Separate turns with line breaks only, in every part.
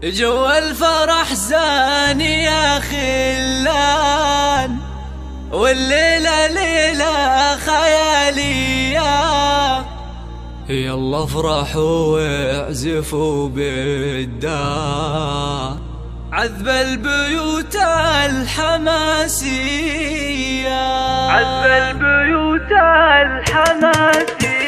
جوا الفرح زاني يا خلان، والليلة ليلة خيالية. يلا افرحوا واعزفوا بالدار، عذب البيوت الحماسية، عذب البيوت الحماسية.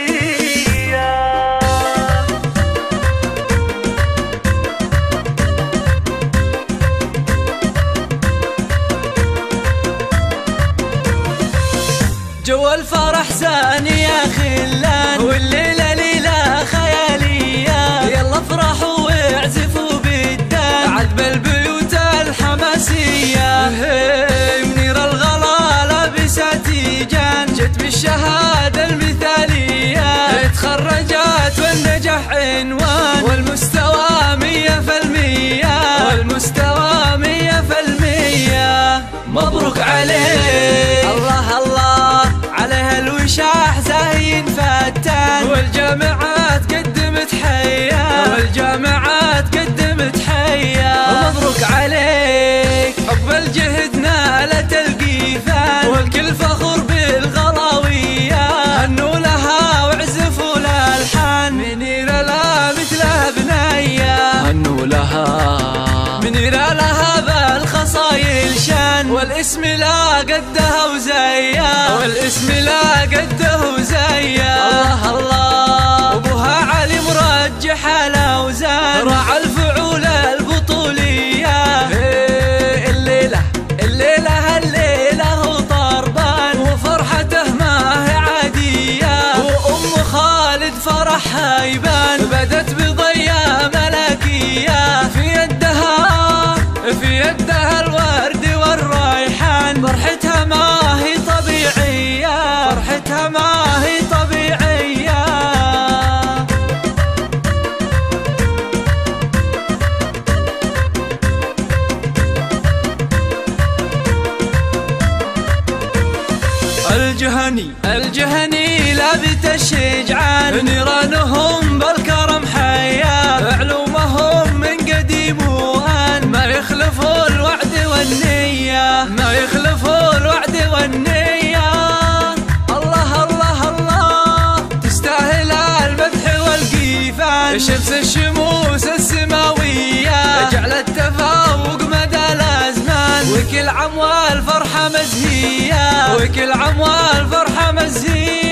جوا الفرح زاني يا خلان، والليلة ليلة خيالية. يلا افرحوا واعزفوا بالدان، عذب البيوت الحماسية. منير الغلا لابسة تيجان، جت بالشهادة المثالية. تخرجت والنجاح عنوان، والمستوى 100%، والمستوى 100%. مبروك عليك، الله الله عليها الوشاح زاهين فتان. والجامعات قدمت حية، والجامعات قدمت حية. مبروك عليك، حب الجهد نالت القيثان، والكل فخور بالغلاوية. هنوا لها واعزفوا الألحان، منيرة لا مثلها بنية. هنوا لها منيرة لها بالخصايل شان، والاسم لا قدها وزيها، والاسم لا قدها وزيها. الله الله، وابوها علي مرجح الاوزان، راعى الفعول البطولية. الليلة الليلة الليلة وطربان، وفرحته ما هي عادية. وام خالد فرحها يبان، بدت بضيا ملكية. في يدها الورد والريحان، فرحتها ما هي طبيعية، فرحتها ما هي طبيعية. الجهني لابت الشجعان، نيرانهم بالكرم حياه. علومهم من قديم وآن، ما يخلفوا الوعد والنية، ما يخلفوا الوعد والنية. الله الله الله، تستاهل المدح والقيفان. شمس الشموس السماوية، جعلت تفوق مدى الأزمان. وكل عام والفرحة مزهية، وكل عام والفرحة مزهية.